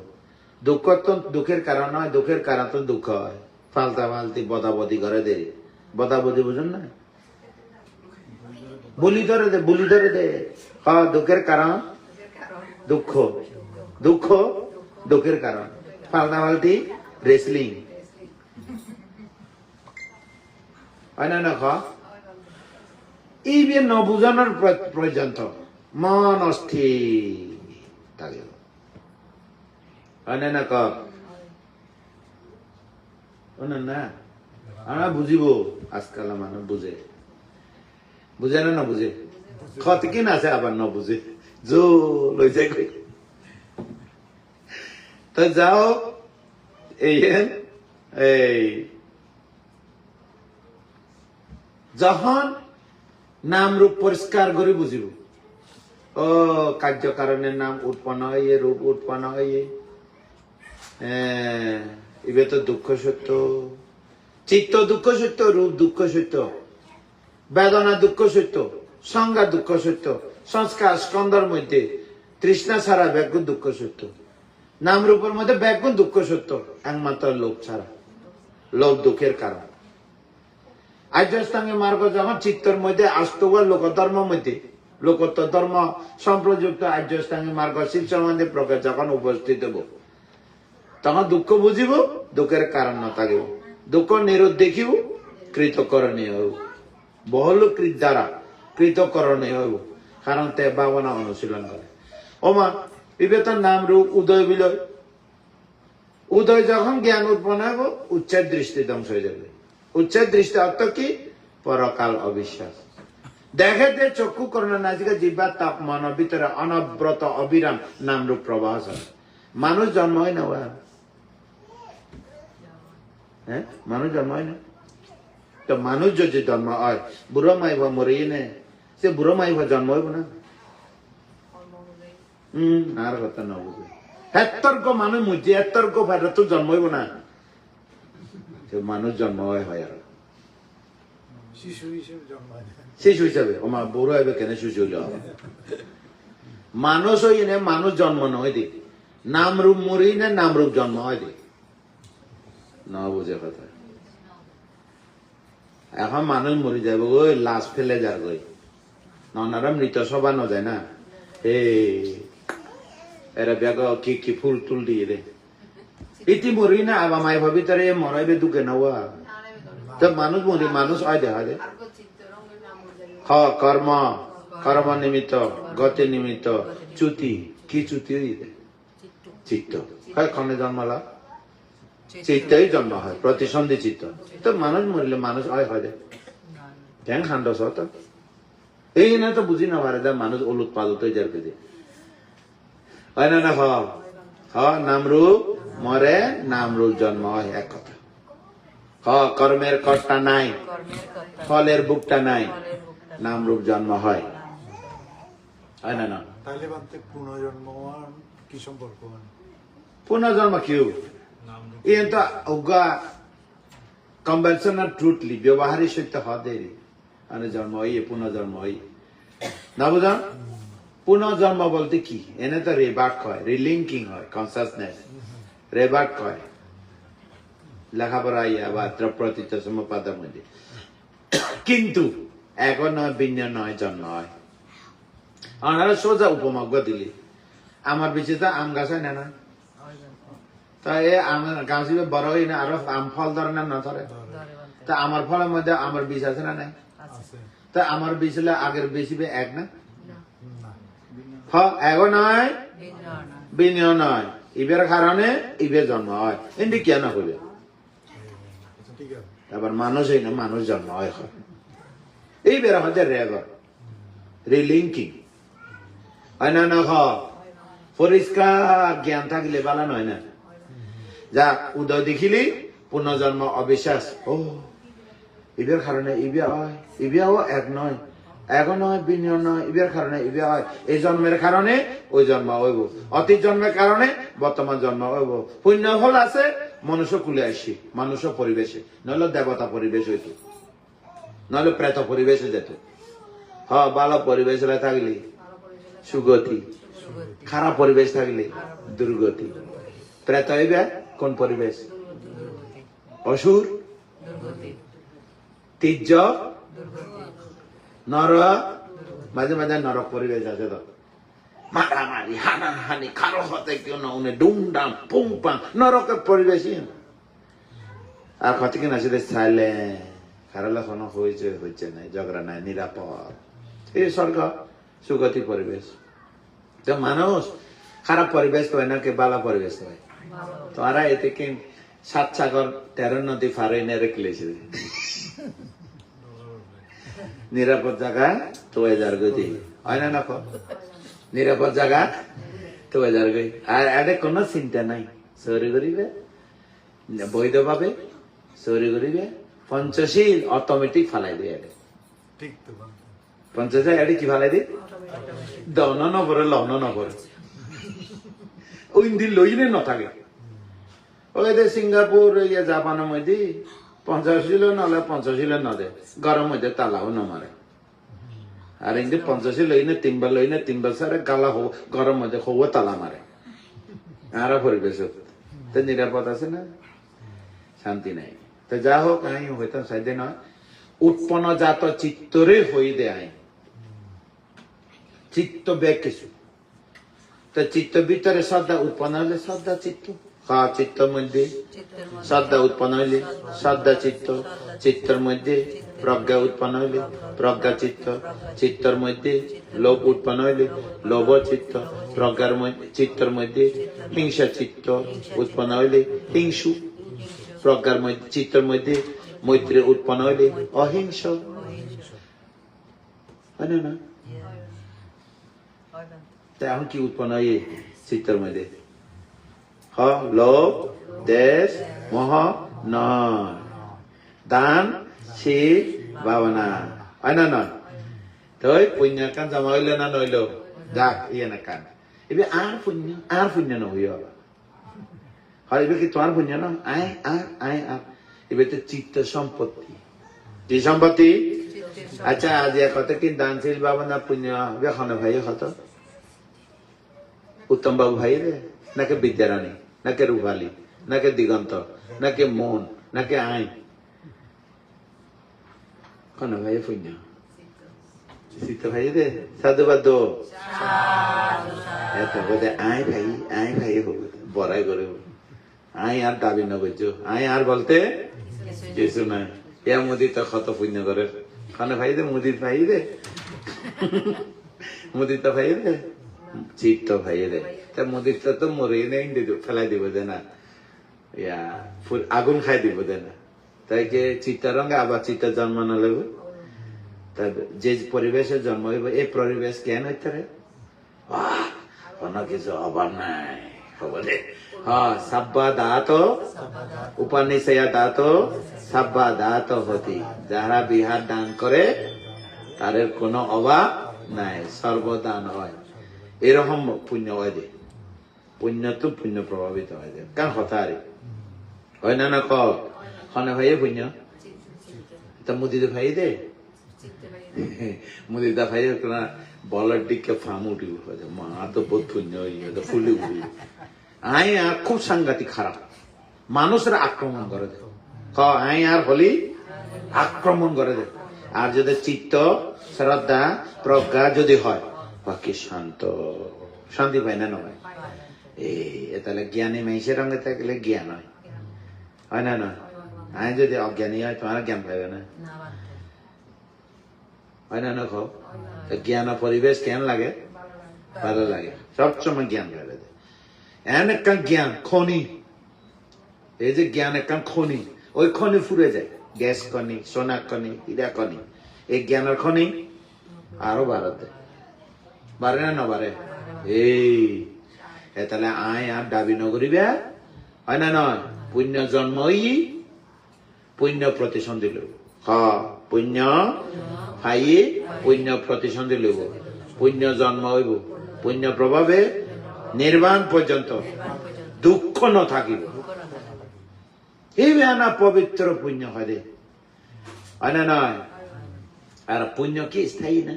দুঃখ তো দুঃখের কারণ হয় দুঃখের কারণ তো দুঃখ হয় ফালতা ফালতি বদাবদি করে দে বদাবদি বুঝুন না বুলি ধরে দে দুঃখের কারণ দুঃখ দুঃখ দুঃখের কারণ ফালতা ফালতি রেসলিং হয় না এই বিয়ে নবুজানোর পর্যন্ত মন অস্থির থাকে হয় না না আমরা বুঝিব আজকাল মানুষ বুঝে না বুঝে ক্ষত কিন আছে আবার ন বুঝে জো লই যাই তো যাও এই যখন নাম রূপ পরিষ্কার করে বুঝিব ও কার্য কারণের নাম উৎপন্ন হয় রূপ উৎপন্ন হয় এবার তো দুঃখ সত্য চিত্ত দুঃখ সত্য রূপ দুঃখ সত্য বেদনা দুঃখ সত্য সংজ্ঞা দুঃখ সত্য সংস্কার স্কন্ধর মধ্যে তৃষ্ণা ছাড়া ব্যাগুণ দুঃখ সত্য নাম রূপের মধ্যে ব্যাগুণ দুঃখ সত্য একমাত্র লোভ ছাড়া লোভ দুঃখের কারণ আর্যস্থাঙ্গে মার্গ যখন চিত্তর মধ্যে আসত লোকধর্ম মধ্যে লোকত্ব ধর্ম সম্প্রযুক্ত আর্যস্থাঙ্গে মার্গ শিব সম্বন্ধে প্রকাশ যখন উপস্থিত হব তখন দুঃখ বুঝিব দুঃখের কারণ না থাকিব দুঃখ নিরোধ দেখিব কৃতকরণীয় হইব বহুল কৃত দ্বারা কৃতকরণীয় হইব কারণ তে ভাবনা অনুশীলন করে ওমা বিবেতন নাম রূপ উদয় বিলয় উদয় যখন জ্ঞান উৎপন্ন হইব উচ্ছেদ দৃষ্টি ধ্বংস হয়ে যাবে উচ্ছেদ দৃষ্টি অর্থ কি পরকাল অবিশ্বাস দেখে দে চক্ষু করোনা নাজিকা জিব্বার তাপ মন ভিতরে অনব্রত অবিরাম নাম রূপ প্রবাহ মানুষ জন্ম হয় না হ্যাঁ মানুষ জন্ম হয় না তো মানুষ যদি জন্ম হয় বুড়ো মাইব মরে নে সে বুড়ো মাইব জন্ম হইব না আর কথা না বুঝে এতর্ক মানুষ মুঝে এতর্ক ভাইরা তো জন্ম হইব না মানুষ জন্ম হয় আর শিশু হিসাবে ওমা বুড়ো হইবে কেন শিশু হইল মানুষ হই নে মানুষ জন্ম নয় দি নাম রূপ মরি না নাম রূপ জন্ম হয় দি না বুঝে কথা এখন মানুষ মরি যাবে ওই লাশ ফেলে যার গই ননারা মৃত সভা ন যায় না এরা ব্যাগ কি ফুল টুল দিয়ে দে ইতি মরি না আবার মাই ভাবি তারে মরাইবে দুকে নেওয়া তো মানুষ মরি মানুষ হয় দেখা দে কর্ম কর্ম নিমিত্ত গতি নিমিত্ত চ্যুতি কি চ্যুতি চিত্ত হয় ক্ষণে জন্মালা চিত্তই জন্ম হয় প্রতিসন্ধি চিত্ত তো মানুষ মরিলে মানুষ হয় দে ঠ্যাং খান্ড তো এই না তো বুঝি না পারে মানুষ ওলুৎ পালুত যার কে হয় না নাম রূপ মরে নাম রূপ জন্ম হয়, এক কথা। কর্মের কর্তা নাই, ফলের বুকটা নাই, নাম রূপ জন্ম হয়, হয় না? না তাহলে বাদতে পুনর্জন্ম কি সম্পর্ক? পুনর্জন্ম কিউ ইয়ে তো উগা কনভেনশনাল ট্রুথলি ব্যবহারিক সত্য হদেরি মানে জন্ম হইয়ে পুনর্জন্ম হই না বুঝান। পুনর্জন্ম বলতে কি? এনে তো রেবার্ট হয়, রিলিঙ্কিং হয় কনসাসনেস, রেবার্ট হয় লেখাপড়া ইয়া বা প্রতীত সমপাদের মধ্যে। কিন্তু এখন নয়, ভিন্ন নয়, জন্ম হয়। আপনারা সোজা উপমগ্য দিলি আমার বিচিতে আম গাছ হয় না না, তা এ আম গাছ বড় হই না আরো আম ফল ধরে না না ধরে, তা আমার ফলের মধ্যে আমার বীজ আছে না নাই? তা আমার বীজ হলে আগের বেশি এক না? এগো নয়, ভিন্ন নয়, ইবের কারণে ইবের জন্ম হয়, এমনি কেন হইবে? এবার মানুষ হই না, মানুষ জন্ম হয়, এই বেড়া হচ্ছে রেগর রিলিঙ্কিং হয় না? না পরিষ্কার জ্ঞান থাকলে বালা নয় না। যা উদয় দেখিলি পুনর্জন্ম অবিশ্বাস, ও ইবের কারণে ইবিয়া হয়, ইবিয়াও এক নয়, এক নয়, ভিন্ন নয়, ইবের কারণে ইবিয়া হয়, এই জন্মের কারণে ওই জন্ম হইব, অতীত জন্মের কারণে বর্তমান জন্ম হইব। পুণ্য ফল আছে মনুষ্য কুলে আসি, মানুষ পরিবেশে, নইলে দেবতা পরিবেশ হইত, নইলে প্রেত পরিবেশে যেত। ভালো পরিবেশ থাকলে সুগতি, খারাপ পরিবেশ থাকলে দুর্গতি। প্রেত হইবে কোন পরিবেশ? অসুর, তির্য, নর, মাঝে মাঝে নরক পরিবেশ আছে তো, মারামারি হানাহানি কারো হতে কেউ না উনি ডুমডাম পুং পাং, নরকের পরিবেশই। আর কত কিনা সেটা চাইলে কারো কোনো হচ্ছে নাই, ঝগড়া নাই, নিরাপদ, এই স্বর্গ সুগতি পরিবেশ। তো মানুষ খারাপ পরিবেশ হয় না কে বালা পরিবেশ হয়? তোরা এতে কি 7 সাগর 13 নদী ফারে রেখেছে, নিরাপদ জায়গা তো এজার গতি হয় না? না নিরাপদ জায়গা তো এজার গই, আর এটা কোনো চিন্তা নাই, চৌরি করিবে বৈধ ভাবে, চৌরি করিবে, পঞ্চশীল অটোমেটিক ফালাই দিয়ে, পঞ্চশীল এটি কি ফালাই দি দন নপরে লন নপরে, ওই দিন লইলে নথাকে। ওই যে সিঙ্গাপুর ইয়ে জাপানের মধ্যে 50 নহলে 50 নদে গরম মধ্যে তালাও নমারে, আর ইন্দি 50 লইনে 3 বার সারে গালা গরম মধ্যে হবো তালা মারে, আর পরিবেশ তো নিরাপদ আছে না? শান্তি নাই। তো যা হোক আই হইতাম সাইডে নয়, উৎপন্ন জাত চিত্তরে হই দে আই, চিত্ত ব্যাগ কিছু, তো চিত্ত ভিতরে শ্রদ্ধা উৎপন্ন হলে শ্রদ্ধা চিত্ত, চিত্তর মধ্যে শ্রদ্ধা উৎপন্ন হইলে শ্রদ্ধা চিত্ত, চিত্তর মধ্যে প্রজ্ঞা উৎপন্ন হইলে প্রজ্ঞা চিত্ত, চিত্তর মধ্যে লোভ উৎপন্ন হইলে লোভ চিত্ত, প্রজ্ঞার চিত্তর মধ্যে হিংসা চিত্ত উৎপন্ন হইলে হিংসু, প্রজ্ঞার মধ্যে চিত্তর মধ্যে মৈত্রী উৎপন্ন হইলে অহিংস, হয় না? এখন কি উৎপন্ন হয় চিত্তর মধ্যে? লোভ, দেশ, মোহ নয়, দান, শীল, ভাবনা, হয় না? নয় তো পুণ্য কান জমা হইল না নইল, যাক ইয়ে না কান এবার আর পুণ্য নহইও, হয় এবার কি তোমার পুণ্য না? আর এবার তো চিত্ত সম্পত্তি, কি সম্পত্তি? আচ্ছা আজ কত কি দানশীল ভাবনা পুণ্য এখন ভাই কত? উত্তম বাবু ভাই রে, নাকি বিদ্যারানী, নাকি রুভালি, নাকি দিগন্ত, নাকি মন, নাকি আইন, কোন ভাই পুণ্য? চিত্ত ভাই রে, সাধুবাদ দো এত বোধে আই ভাই হোক বড়াই করে, আই আর দাবি না বুঝছো, আই আর বলতে কিছু নাই। এ মোদি তো কত পুণ্য করে, খানে ভাই রে, মুদির ভাই রে, মুদির তো ভাই রে, চিত্ত ভাই রে, তা মুদির তো মরে নেই ফেলাই দিব দে না, আগুন খাই দিব দে না, তাই কে চিত্তার রঙে আবার চিত্তা জন্ম না লেব, যে পরিবেশে জন্ম হইব এই পরিবেশ কেন হইতে রে? কোনো কিছু অভাব নাই, বলে সাব্বা দাত উপানিষয়া দাত সাব্বা দাত হতি, যারা বিহার দান করে তাদের কোনো অভাব নাই, সর্বদান হয়। এরকম পুণ্য হয় দে, পুণ্য তো পুণ্য প্রভাবিত হয় দে, কারণ হতারে হয় না না কনে ভাইয়ে পুণ্য তা মুদিতে ভাই দে মুদিতা ভাই বলার দিকে ফার্ম উঠি মা তো বহুত পুণ্য হয়ে ফুলি উঠি আই আর খুব সাংঘাতিক খারাপ, মানুষের আক্রমণ করে দে আই আর হলি আক্রমণ করে দে। আর যদি চিত্ত শ্রদ্ধা প্রজ্ঞা যদি হয় বাকি শান্ত শান্তি পায় না নয়। তাহলে জ্ঞানী মানুষের রঙে থাকলে জ্ঞান হয় না নয়। আমি যদি অজ্ঞানী হয় তোমার জ্ঞান পাইবে না, হয় না না জ্ঞান পরিবেশ কেন লাগে, ভালো লাগে, সবসময় জ্ঞান পাইবে। এন একটা জ্ঞান খনি, এই যে জ্ঞান একটা খনি, ওই খনি ফুরে যায়, গ্যাস খনি, সোনা খনি, হীরা খনি, এই জ্ঞানের খনি আরো বাড়াতে বাড়ে না বাড়ে। তাহলে আয় আর দাবি নগরিবে হয় না নয়। পুণ্য জন্মই পুণ্য প্রতিসন্ধি লব, পুণ্য খাই পুণ্য প্রতিসন্ধি লব, পুণ্য জন্ম হইব, পুণ্য প্রভাবে নির্বাণ পর্যন্ত দুঃখ ন থাকিব। এই না পবিত্র পুণ্য হয় না নয়। আর পুণ্য কি স্থায়ী না?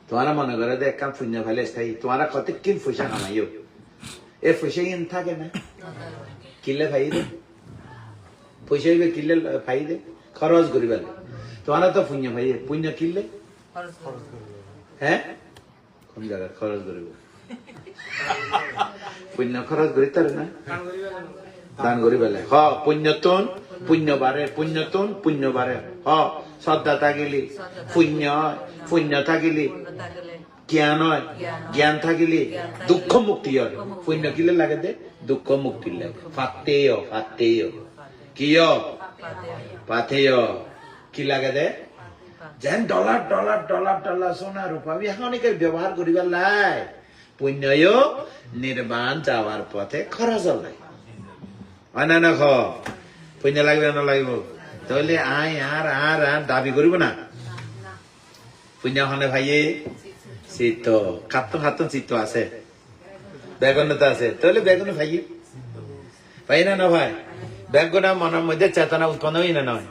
তোমারা মনে করে যে এক কাম পুণ্য ফেলে স্থায়ী, তোমারা কত কিন পয়সা কামাইও, এ পয়সা ইন থাকে না, কিনলে ফাই দে পয়সা হইবে, কিনলে ফাই দে খরচ করি পেলে। তোমারা তো পুণ্য ভাই, পুণ্য কিনলে হ্যাঁ কোন জায়গায় খরচ করিব, পুণ্য খরচ করি তার না দান করি পেলে। পুণ্যতন পুণ্য বাড়ে, পুণ্যতন পুণ্য বাড়ে। শ্রদ্ধা থাকিলি পুণ্য হয়, পুণ্য থাকিলি জ্ঞান হয়, জ্ঞান থাকিলি দুঃখ মুক্তি হয়। পুণ্য কিলে লাগে দে দুঃখ মুক্তি লাগে। ফাতেয় ফাতেয় কিয় পাথেয় কি লাগে দে যেন ডলার ডলার ডলার ডলার সোনা রূপা এখনকে ব্যবহার করিবার লাই। পুণ্যয় নির্বাণ যাওয়ার পথে খরচ হয় হয় না না পুণ্য লাগবে না লাগবে, তাহলে আয় আর আর আর দাবি করিব না। পুণ্য হলে ভাইয়ে চিত্ত খাতন খাতন চিত্ত আছে, বেগুনতা আছে, তাহলে বেগুন ভাইয়ে ভাই না না ভাই, বেগুনা মনের মধ্যে চেতনা উৎপন্ন হই না নয়।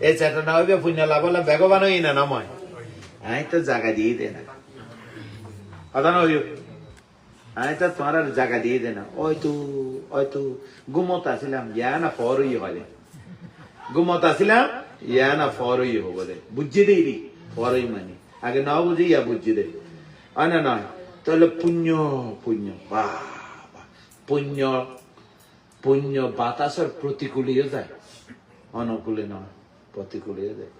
এই চেতনা হইবে পুণ্য লাভ হলে বেগবান হই না নয়। আই তো জায়গা দিয়ে দে না কথা না হইব, আই তো তোমার জায়গা দিয়ে দে না। হয়তো গুমত আসিলাম ইয়া না ফর হয়, গুমত আসিলাম ইয়া না ফর হবো দে বুঝি দেই রি ফরই মানি আগে না বুঝি ইয়া বুঝি দে হয় না নয়। তাহলে পুণ্য পুণ্য পুণ্য পুণ্য বাতাসের প্রতিকূলীয় যায়, অনুকূলে নয় প্রতিকূলীয় যায়।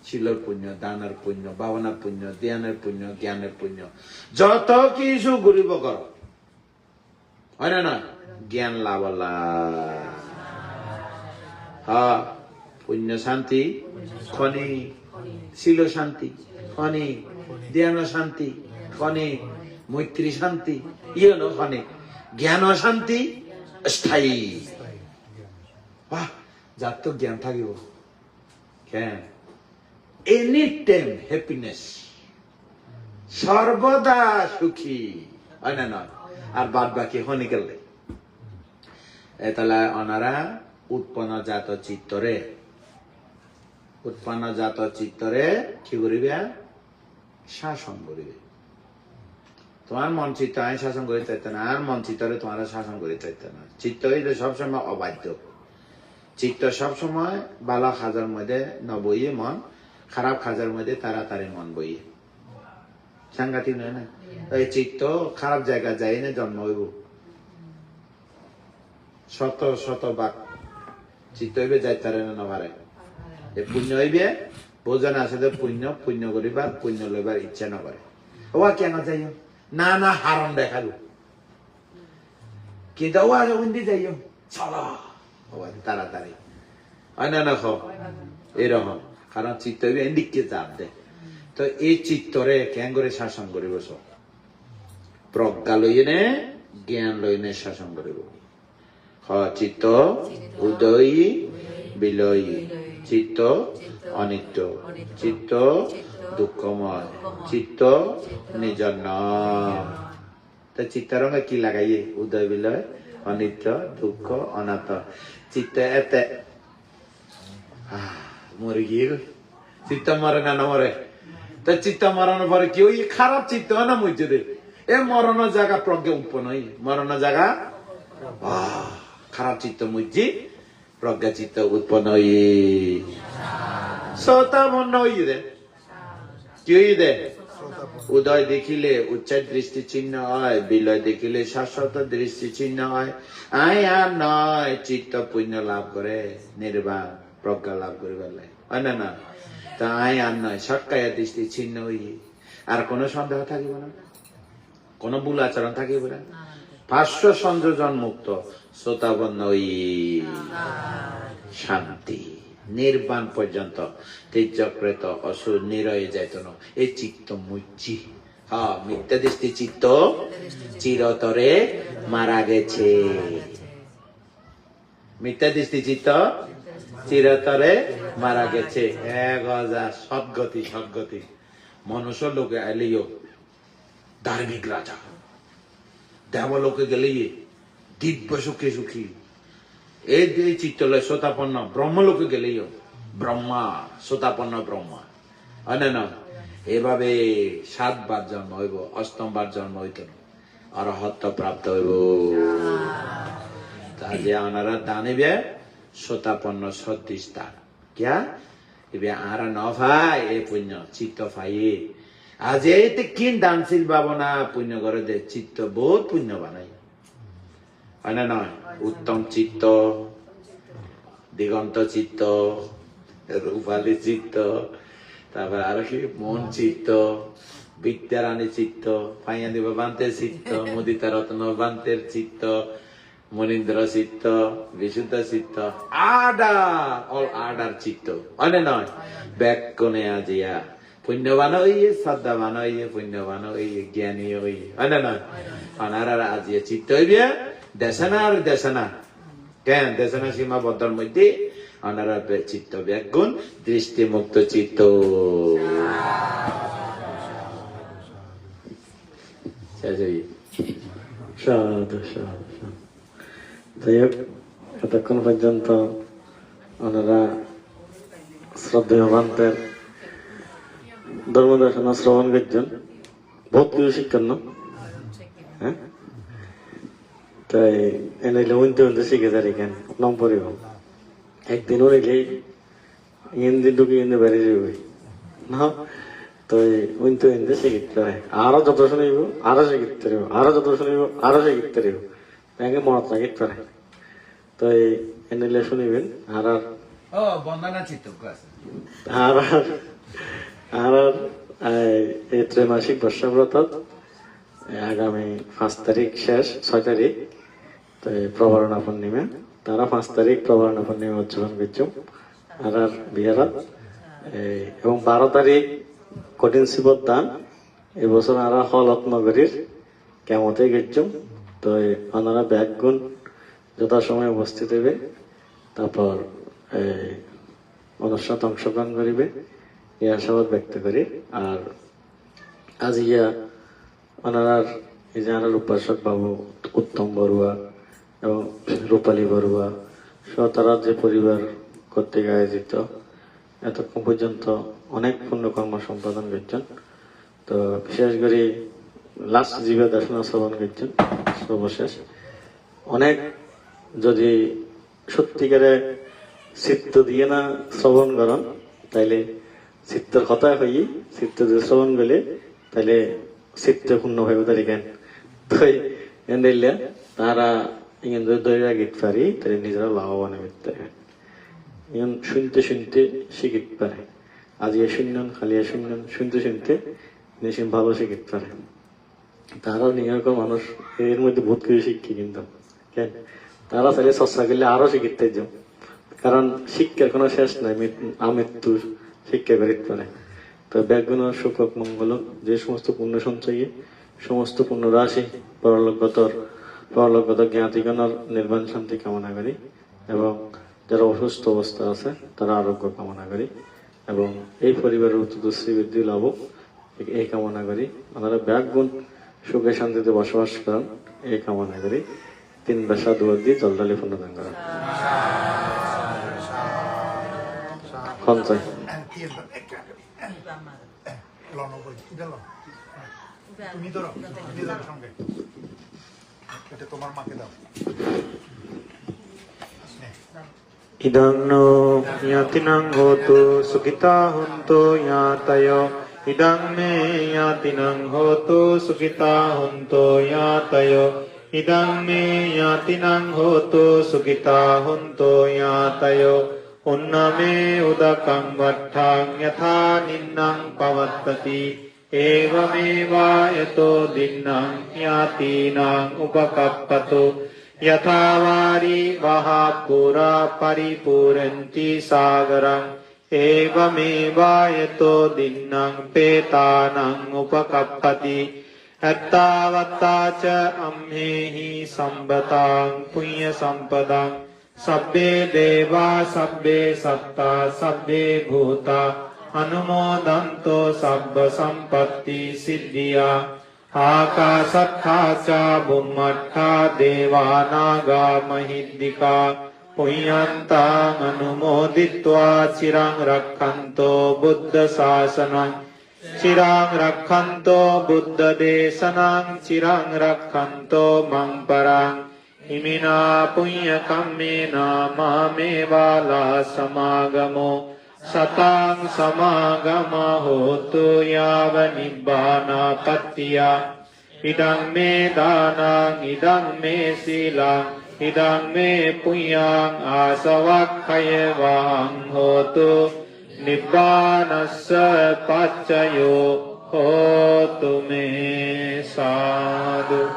শিলর পুণ্য, দানের পুণ্য, ভাবনার পুণ্য, ধ্যানের পুণ্য, জ্ঞানের পুণ্য, যত কিছু গরিব কর হয় না নয়। জ্ঞান লাভ পুণ্য শান্তি খনি, শিল শান্তি খনি, ধ্যান শান্তি খনি, মৈত্রী শান্তি ইয়ে খনি, জ্ঞান শান্তি স্থায়ী। যার তো জ্ঞান থাকিব কেন এনি টাইম হ্যাপিনেস, সর্বদা সুখী হয় না নয়। আর বাদ বাকি হনি গেলে তাহলে ওনারা উৎপন্নজাত চিত্তরে কি করিবে শাসন করিবে। তোমার মন চিত্ত আমি শাসন করি চাইতে না, আর মন চিত্তরে তোমার শাসন করি চাইতে না। চিত্ত হইলে সবসময় অবাধ্য, চিত্ত সবসময় ভালো খাজার মধ্যে নবইয়ে মন, খারাপ খাজার মধ্যে তাড়াতাড়ি মন বইয়ে। সাংঘাতিক নয় না? এই চিত্ত খারাপ জায়গা যাই না জন্ম হইব, শত শত বাক চিত্ত হইবে যাইতারে না পারে। পুণ্য হইবে বোঝা না আসলে পুণ্য পুণ্য করিবার পুণ্য লইবার ইচ্ছা না করে। ওয়া কেন যাইও না না হারণ দেখালো কি দাও আর উন্দি যাইও চলো তাড়াতাড়ি হয় না না এরকম। কারণ চিত্ত হইবে এদিকে চাপ দেয়। তো এই চিত্তরে কেন করে শাসন করিব সব প্রজ্ঞা লইনে জ্ঞান লইনে শাসন করিব চিত্ত উদয়ী বিলয়ী, চিত্ত অনিত্য, চিত্ত দুঃখময়, চিত্ত নিজর নয়। তা চিত্তরঙ্গে কি লাগাইয়ে? উদয় বিলয়, অনিত্য, দুঃখ, অনাথ। চিত্ত এতে মরে গিয়ে চিত্ত মরে না মরে। তা চিত্ত মরানোর পরে কি ওই খারাপ চিত্ত না মসজিদে এ মরণের জায়গা প্রজ্ঞা উৎপন্ন হই, মরণের জায়গা খারাপ চিত্ত মজ্জি প্রজ্ঞা চিত্ত উৎপন্ন হই। শ্রোতা মন হই দে কি হই দে? উদয় দেখিলে উচ্চার দৃষ্টি চিহ্ন হয়, বিলয় দেখিলে শাশ্বত দৃষ্টি চিহ্ন হয়। আয় আর নয় চিত্ত পুণ্য লাভ করে নির্বাণ প্রজ্ঞা লাভ করে বেলায় হয় না না। তা আয় আর নয় সৎকায়া দৃষ্টি ছিন্ন হই। আর কোন সন্দেহ থাকিব না, কোন ভুল আচরণ থাকিব না। ভাষ্য সংযোজন মুক্ত শ্রোতাবন্ধ ওই শান্তি নির্বাণ পর্যন্ত তেজক্রেত অসুর নিরয়ে যাইত না। এই চিত্ত মুচ্ছি মিথ্যা দৃষ্টি চিত্ত চিরতরে মারা গেছে। মিথ্যা দৃষ্টি চিত্ত চিরতরে মারা গেছে। এক হাজার সদ্গতি সদ্গতি মনুষ্য লোকে এলিও ধার্মিক রাজা, দেবলোকে গেলে দিব্য সুখে সুখী। এই চিত্তলয় শ্রোতাপন্ন ব্রহ্মলোকে গেলেও ব্রহ্মা শ্রোতাপন্ন ব্রহ্মা হয় না। এভাবে 7 বার জন্ম হইব, 8ম বার জন্ম হইত না, অরহত্ব প্রাপ্ত হইব। তা যে আনারা দানিবে শ্রোতাপন্ন সদৃষ্টার ক্যা এবে আরা ন ভাই এ পুণ্য চিত্ত ফাই আজ এতে কিন দানশীল ভাবনা পুণ্য করে দে চিত্ত বহুত পুণ্য বানাই হয় না নয়। উত্তম চিত্ত, দিগন্ত চিত্ত, রূপালী চিত্ত, তারপর আর কি মন চিত্ত, বিদ্যারানী চিত্ত, পাইয়াদি বান্তের চিত্ত, মুদিতা রত্ন বান্তের চিত্ত, মনীন্দ্র চিত্ত, বিশুদ্ধ চিত্ত, অল আডার চিত্ত হয় না নয়। ব্যাকনে আজিয়া পুণ্যবান হইয়ে শ্রদ্ধাবান হইয়ে পুণ্যবান হইয়ে জ্ঞানী হইয়ে হয় না নয়। অনারার আজিয়া চিত্ত হইবে দেশনা আর দেশনা কেন দেশনা সীমাবদ্ধর মধ্যে অনারা চিত্ত ব্যাগুণ দৃষ্টি মুক্ত চিত্ত। যাই হোক এতক্ষণ পর্যন্ত ওনারা শ্রদ্ধেয় ভান্তের ধর্ম দর্শন শ্রবণ করছেন, বহুত কিছু শিক্ষার না। হ্যাঁ তাই এনে উনতে উনতে শিখে যার এখানে নাম পড়িব একদিন উনিলে হিন্দি ঢুকে হিন্দি বেড়ে যাবে না। তো উনতে উনতে শিখিতে পারে, আরো যত শুনিব আরো শিখিতে পারিব, আরো যত শুনিব আরো শিখিতে পারিব, ব্যাংকে মনত রাখিতে পারে। তো এনে শুনিবেন আর বন্দনা চিত্ত আর এই ত্রৈমাসিক বর্ষব্রত আগামী 5 তারিখ শেষ, 6 তারিখ তো প্রবরণা পূর্ণিমা। তারা 5 তারিখ প্রবরণা পূর্ণিমা উদযাপন করছো আর বিহারাত, এবং 12 তারিখ কঠিন শিবর দান। এবছর আর হলত নগরীর কেমতে গেছম। তো ওনারা ব্যাগগুণ যথাসময়ে উপস্থিত হইবে, তারপর অনুষ্ঠান অংশগ্রহণ করিবে এই আশাবাদ ব্যক্ত করি। আর আজ ইয়া ওনার এই যে আনার উপাসক বাবু উত্তম বড়ুয়া এবং রূপালী বড়ুয়া সহ তারা যে পরিবার কর্তৃক আয়োজিত এতক্ষণ পর্যন্ত অনেক পুণ্যকর্ম সম্পাদন করছেন। তো বিশেষ করে লাস্ট জীবে দর্শন শ্রবণ করছেন সর্বশেষ অনেক। যদি সত্যিকারে চিত্ত দিয়ে না শ্রবণ করেন তাইলে চিত্তের কথা হই, চিত্ত দিয়ে শ্রবণ করলে তাইলে চিত্ত পূর্ণ হয়ে উদারি জ্ঞান। তো এনে তারা দৈরা গীত পারি তাই নিজেরা লাভবান হইতে শুনতে শুনতে শিখিতে পারে। আজ এ শুনলেন খালি এ শুনলেন শুনতে শুনতে নিশ্চিত ভালো শিখিতে পারে। তারা নিয়োগ মানুষ এর মধ্যে বহুত কিছু শিখি, কিন্তু কেন তারা চাইলে চর্চা করলে আরো শিখিতে যাও, কারণ শিক্ষার কোনো শেষ নাই, আমৃত্যু শিক্ষা করিতে পারে। তো ব্যাগুণ সুখ মঙ্গল যে সমস্ত পুণ্য সঞ্চয়ী সমস্ত পুণ্যরাশি পরলোকগত জ্ঞাতিগণের নির্বাণ শান্তি কামনা করি এবং যারা অসুস্থ অবস্থা আছে তারা আরোগ্য কামনা করি এবং এই পরিবারের উচ্চশ্রী বৃদ্ধি লাভ এই কামনা করি। আপনারা ব্যাগুণ সুখে শান্তিতে বসবাস করেন এই কামনা করি। 3 বেশা দুয়ার দিয়ে জলদালি পুণ্যদান করেন। সঞ্চয় তুমি ধরো সঙ্গে এটা তোমার মাকে দাও। Idang no yatinang hotu sukita hunto yatayo. Idang me yatinang hotu sukita hunto yatayo. Idang me yatinang hotu sukita hunto yatayo. Unname udakang vattang yatha ninnang pavattati. Evameva yato dinnang yatinang upakappatu. Yathavari vahapura paripuranti sagarang. Evameva yato dinnang petanang upakappati. Attavattaca amhehi sambatang punya sampadang. Sabbe deva sabbe satta sabbe bhuta. Anumodanto sabba sampatti siddhiya. Akasattha ca bummattha devanaga mahiddika. Punyantang anumoditva cirang rakkanto buddha sasanang. Cirang rakkanto buddha desanang. Cirang rakkanto mangparang. Imina punya kammena mameva la samagamo. Satang samagama hotu yava nibbana pattiya. Idang me danang idang me silang. Idang me punyang asavakkayevang hotu. Nibbanassa paccayo hotu me sadhu.